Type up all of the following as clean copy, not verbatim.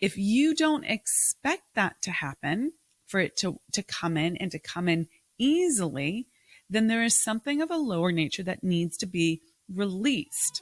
If you don't expect that to happen, for it to come in and to come in easily, then there is something of a lower nature that needs to be released.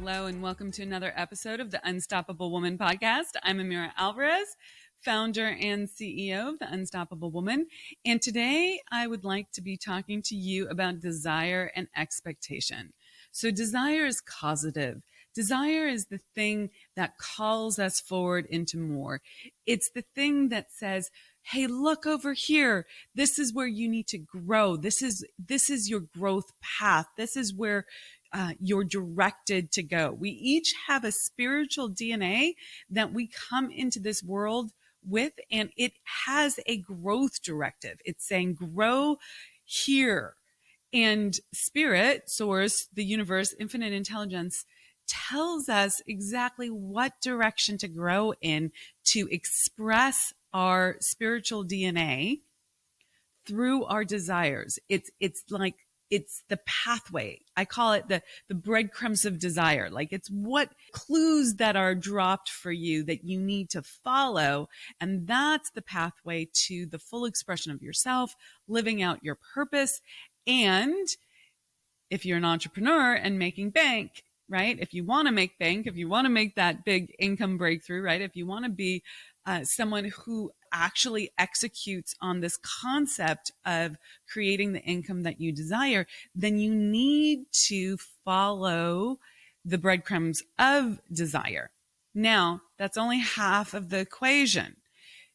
Hello, and welcome to another episode of the Unstoppable Woman podcast. I'm Amira Alvarez, founder and CEO of the Unstoppable Woman. And today I would like to be talking to you about desire and expectation. So desire is causative. Desire is the thing that calls us forward into more. It's the thing that says, hey, look over here. This is where you need to grow. This is your growth path. This is where you're directed to go. We each have a spiritual DNA that we come into this world with, and it has a growth directive. It's saying, grow here. And spirit, source, the universe, infinite intelligence tells us exactly what direction to grow in to express our spiritual DNA through our desires. It's the pathway. I call it the breadcrumbs of desire. Like, it's what clues that are dropped for you that you need to follow. And that's the pathway to the full expression of yourself, living out your purpose. And if you're an entrepreneur and making bank, right? If you want to make bank, if you want to make that big income breakthrough, right? If you want to be someone who actually executes on this concept of creating the income that you desire, then you need to follow the breadcrumbs of desire. Now, that's only half of the equation.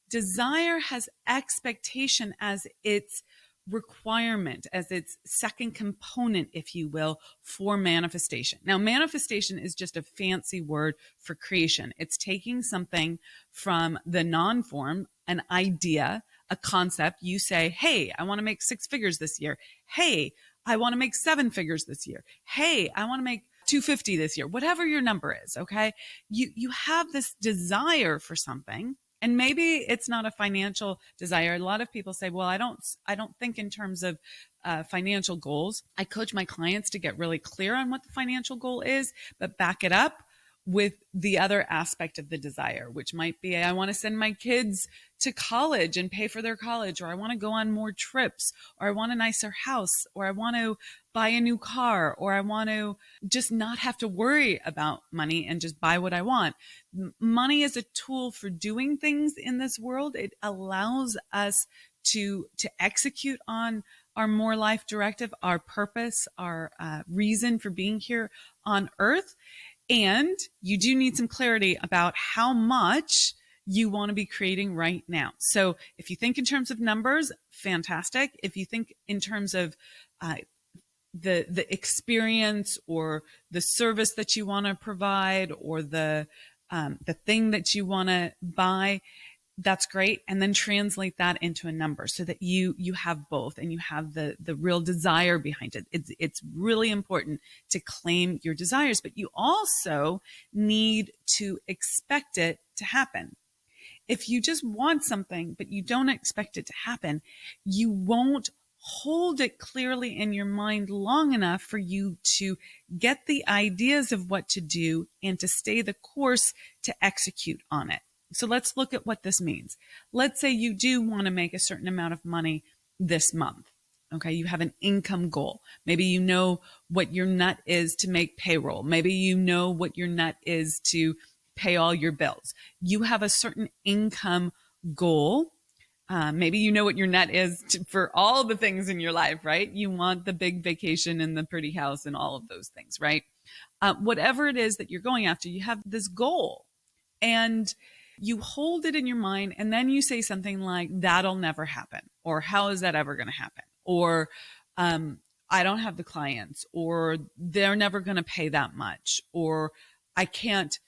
Desire has expectation as its requirement, as its second component, if you will, for manifestation. Now, manifestation is just a fancy word for creation. It's taking something from the non-form, an idea, a concept. You say, hey, I want to make 6 figures this year. Hey, I want to make 7 figures this year. Hey, I want to make 250 this year. Whatever your number is, okay? You have this desire for something. And maybe it's not a financial desire. A lot of people say, well, I don't think in terms of financial goals. I coach my clients to get really clear on what the financial goal is, but back it up with the other aspect of the desire, which might be, I want to send my kids to college and pay for their college, or I want to go on more trips, or I want a nicer house, or I want to buy a new car, or I want to just not have to worry about money and just buy what I want. Money is a tool for doing things in this world. It allows us to execute on our more life directive, our purpose, our reason for being here on earth. And you do need some clarity about how much you want to be creating right now. So if you think in terms of numbers, fantastic. If you think in terms of the experience or the service that you want to provide, or the thing that you want to buy, that's great. And then translate that into a number so that you have both, and you have the real desire behind it. It's really important to claim your desires, but you also need to expect it to happen. If you just want something, but you don't expect it to happen, you won't hold it clearly in your mind long enough for you to get the ideas of what to do and to stay the course to execute on it. So let's look at what this means. Let's say you do want to make a certain amount of money this month. Okay, you have an income goal. Maybe you know what your nut is to make payroll. Maybe you know what your nut is to pay all your bills. You have a certain income goal. Maybe you know what your nut is for all the things in your life, right? You want the big vacation and the pretty house and all of those things, right? Whatever it is that you're going after, you have this goal. And you hold it in your mind, and then you say something like, that'll never happen, or how is that ever going to happen? Or I don't have the clients, or they're never going to pay that much, or I can't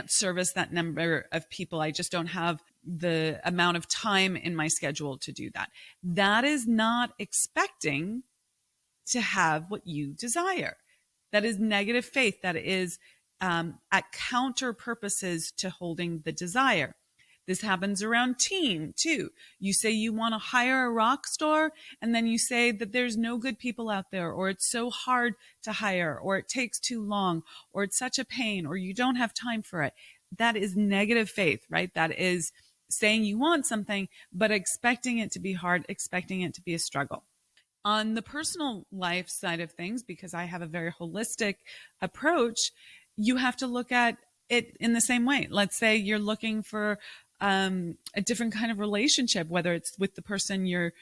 service that number of people. I just don't have the amount of time in my schedule to do that. That is not expecting to have what you desire. That is negative faith. That is at counter purposes to holding the desire. This happens around teen too. You say you want to hire a rock star, and then you say that there's no good people out there, or it's so hard to hire, or it takes too long, or it's such a pain, or you don't have time for it. That is negative faith, right? That is saying you want something, but expecting it to be hard, expecting it to be a struggle. On the personal life side of things, because I have a very holistic approach, you have to look at it in the same way. Let's say you're looking for a different kind of relationship, whether it's with the person you're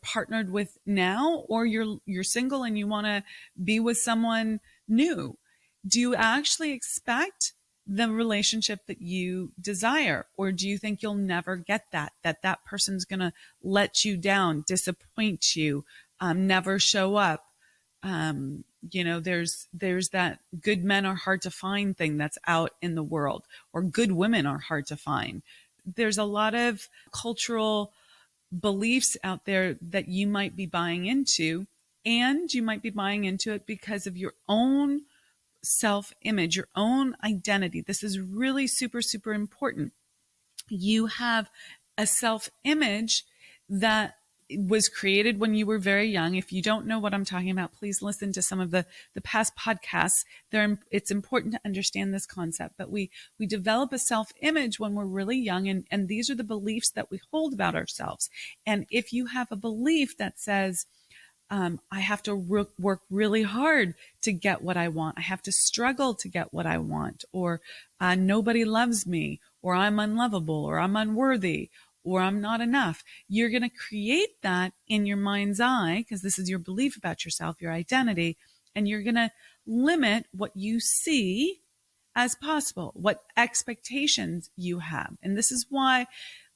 partnered with now, or you're single and you want to be with someone new. Do you actually expect the relationship that you desire, or do you think you'll never get that person's going to let you down, disappoint you, never show up? There's that good men are hard to find thing that's out in the world, or good women are hard to find. There's a lot of cultural beliefs out there that you might be buying into, and you might be buying into it because of your own self-image, your own identity. This is really super, super important. You have a self-image that was created when you were very young. If you don't know what I'm talking about, please listen to some of the past podcasts. It's important to understand this concept, but we develop a self-image when we're really young, and these are the beliefs that we hold about ourselves. And if you have a belief that says, I have to work really hard to get what I want, I have to struggle to get what I want, or nobody loves me, or I'm unlovable, or I'm unworthy, or I'm not enough. You're going to create that in your mind's eye, because this is your belief about yourself, your identity, and you're going to limit what you see as possible, what expectations you have. And this is why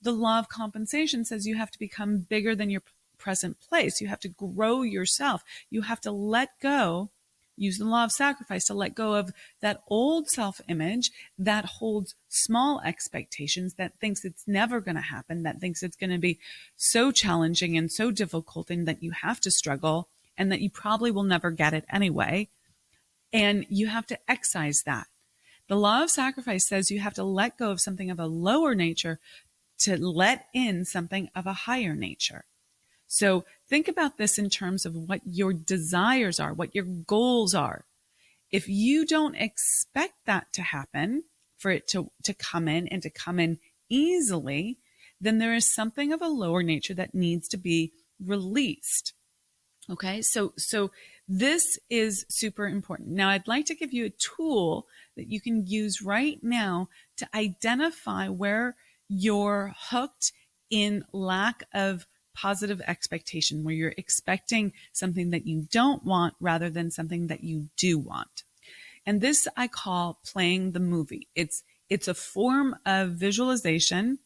the law of compensation says you have to become bigger than your present place. You have to grow yourself. You have to let go, use the law of sacrifice to let go of that old self-image that holds small expectations, that thinks it's never going to happen, that thinks it's going to be so challenging and so difficult, and that you have to struggle, and that you probably will never get it anyway. And you have to excise that. The law of sacrifice says you have to let go of something of a lower nature to let in something of a higher nature. So think about this in terms of what your desires are, what your goals are. If you don't expect that to happen, for it to come in, and to come in easily, then there is something of a lower nature that needs to be released. Okay, so this is super important. Now, I'd like to give you a tool that you can use right now to identify where you're hooked in lack of positive expectation, where you're expecting something that you don't want rather than something that you do want. And this I call playing the movie. It's a form of visualization.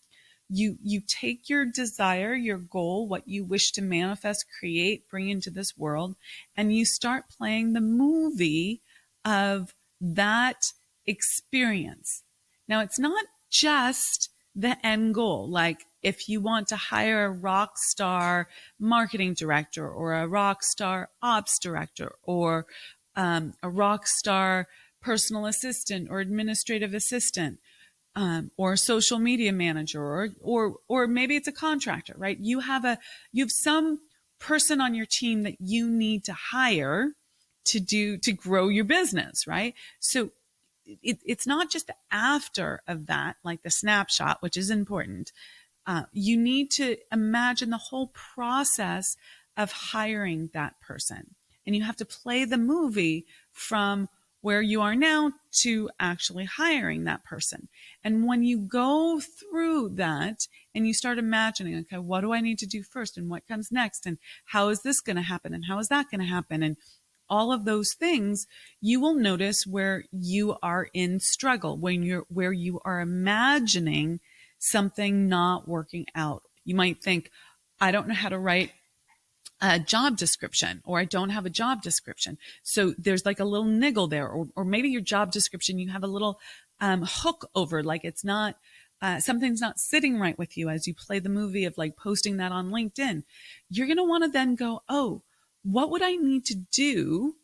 You take your desire, your goal, what you wish to manifest, create, bring into this world, and you start playing the movie of that experience. Now, it's not just the end goal. Like, if you want to hire a rock star marketing director, or a rock star ops director, or a rock star personal assistant or administrative assistant, or a social media manager, or maybe it's a contractor, right? You have some person on your team that you need to hire to grow your business, right? So it's not just the after of that, like the snapshot, which is important. You need to imagine the whole process of hiring that person. And you have to play the movie from where you are now to actually hiring that person. And when you go through that and you start imagining, okay, what do I need to do first, and what comes next, and how is this going to happen, and how is that going to happen, and all of those things, you will notice where you are in struggle, where you are imagining something not working out. You might think, I don't know how to write a job description, or I don't have a job description. So there's like a little niggle there, or maybe your job description, you have a little hook over, like it's not, something's not sitting right with you as you play the movie of like posting that on LinkedIn. You're going to want to then go, oh, what would I need to do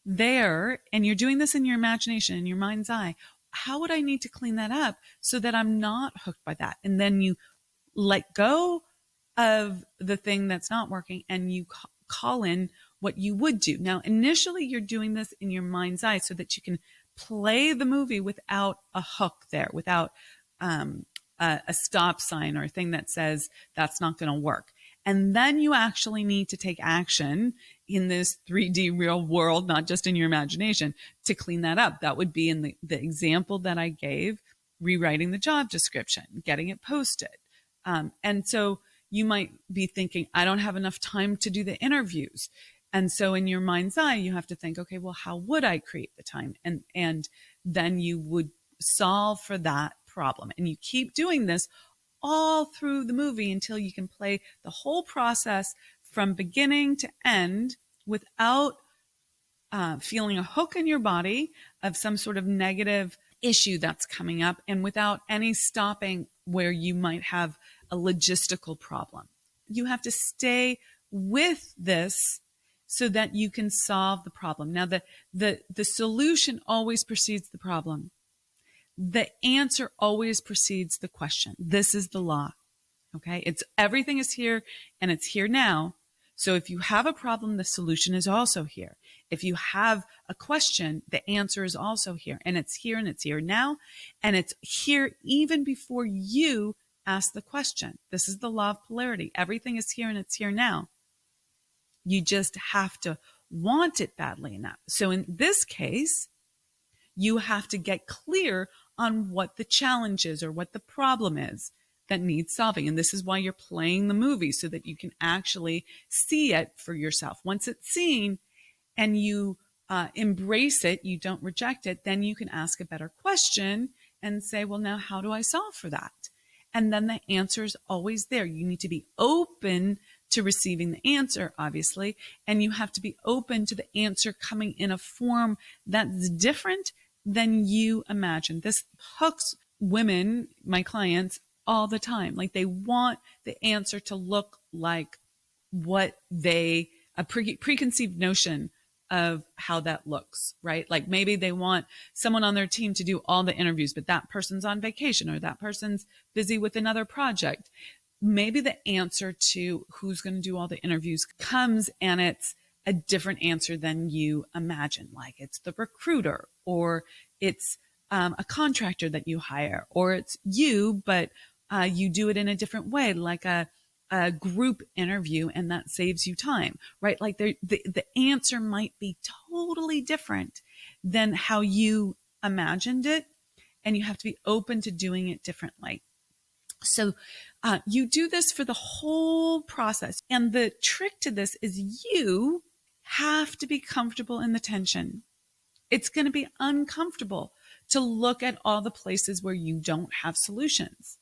there and you're doing this in your imagination, in your mind's eye, how would I need to clean that up so that I'm not hooked by that? And then you let go of the thing that's not working and you call in what you would do. Now, initially, you're doing this in your mind's eye so that you can play the movie without a hook there, without a stop sign or a thing that says that's not going to work. And then you actually need to take action in this 3D real world, not just in your imagination, to clean that up. That would be in the example that I gave, rewriting the job description, getting it posted. And so you might be thinking, I don't have enough time to do the interviews. And so in your mind's eye, you have to think, okay, well, how would I create the time? And then you would solve for that problem. And you keep doing this all through the movie until you can play the whole process from beginning to end without feeling a hook in your body of some sort of negative issue that's coming up and without any stopping where you might have a logistical problem. You have to stay with this so that you can solve the problem. Now, the solution always precedes the problem. The answer always precedes the question. This is the law. Okay. Everything is here and it's here now. So if you have a problem, the solution is also here. If you have a question, the answer is also here, and it's here now. And it's here even before you ask the question. This is the law of polarity. Everything is here and it's here now. You just have to want it badly enough. So in this case, you have to get clear on what the challenge is or what the problem is that needs solving. And this is why you're playing the movie, so that you can actually see it for yourself. Once it's seen and you embrace it, you don't reject it, then you can ask a better question and say, well, now how do I solve for that? And then the answer is always there. You need to be open to receiving the answer, obviously, and you have to be open to the answer coming in a form that's different than you imagine. This hooks women, my clients, all the time. Like, they want the answer to look like what a preconceived notion of how that looks, right? Like, maybe they want someone on their team to do all the interviews, but that person's on vacation or that person's busy with another project. Maybe the answer to who's going to do all the interviews comes and it's a different answer than you imagine. Like, it's the recruiter, or it's a contractor that you hire, or it's you, but you do it in a different way, like a group interview, and that saves you time, right? Like, the answer might be totally different than how you imagined it, and you have to be open to doing it differently. So you do this for the whole process. And the trick to this is you have to be comfortable in the tension. It's going to be uncomfortable to look at all the places where you don't have solutions.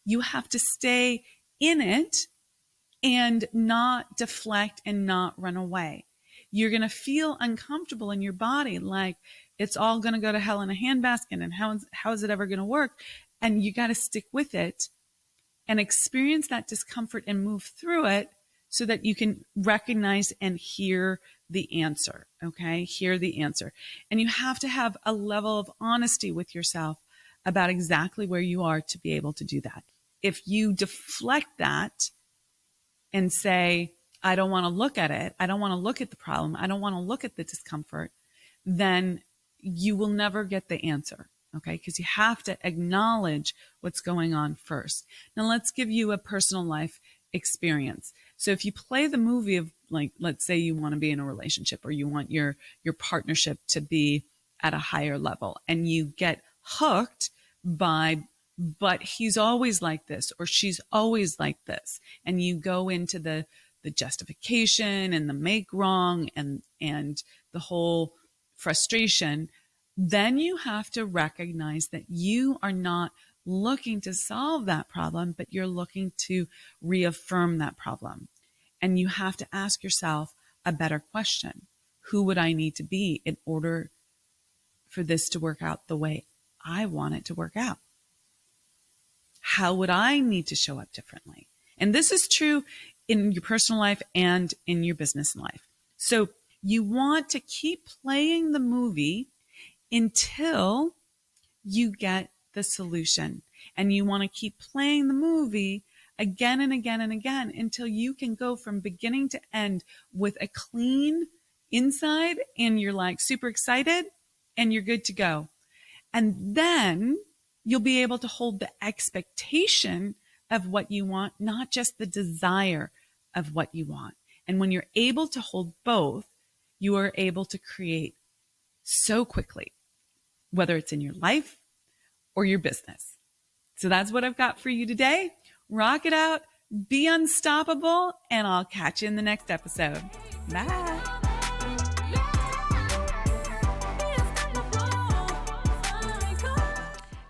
You have to stay in it and not deflect and not run away. You're going to feel uncomfortable in your body, like it's all going to go to hell in a handbasket, and how is it ever going to work? And you got to stick with it and experience that discomfort and move through it so that you can recognize and hear the answer, okay? Hear the answer. And you have to have a level of honesty with yourself about exactly where you are to be able to do that. If you deflect that and say, I don't want to look at it, I don't want to look at the problem, I don't want to look at the discomfort, then you will never get the answer, okay? Because you have to acknowledge what's going on first. Now, let's give you a personal life experience. So if you play the movie of, like, let's say you want to be in a relationship, or you want your partnership to be at a higher level, and you get hooked by, but he's always like this, or she's always like this, and you go into the justification and the make wrong and the whole frustration, then you have to recognize that you are not looking to solve that problem, but you're looking to reaffirm that problem. And you have to ask yourself a better question. Who would I need to be in order for this to work out the way I want it to work out? How would I need to show up differently? And this is true in your personal life and in your business life. So You want to keep playing the movie until you get the solution. And you want to keep playing the movie again and again and again until you can go from beginning to end with a clean inside and you're like super excited and you're good to go. And then you'll be able to hold the expectation of what you want, not just the desire of what you want. And when you're able to hold both, you are able to create so quickly, whether it's in your life or your business. So that's what I've got for you today. Rock it out, be unstoppable, and I'll catch you in the next episode. Bye.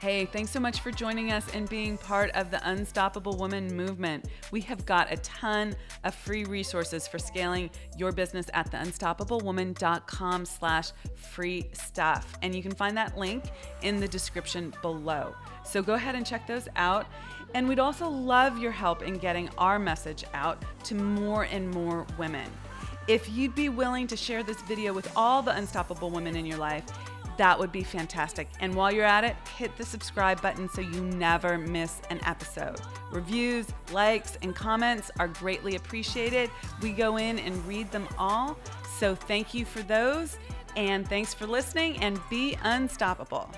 Hey, thanks so much for joining us and being part of the Unstoppable Woman movement. We have got a ton of free resources for scaling your business at theunstoppablewoman.com/free stuff. And you can find that link in the description below. So go ahead and check those out. And we'd also love your help in getting our message out to more and more women. If you'd be willing to share this video with all the unstoppable women in your life, that would be fantastic. And while you're at it, hit the subscribe button so you never miss an episode. Reviews, likes, and comments are greatly appreciated. We go in and read them all. So thank you for those. And thanks for listening, and be unstoppable.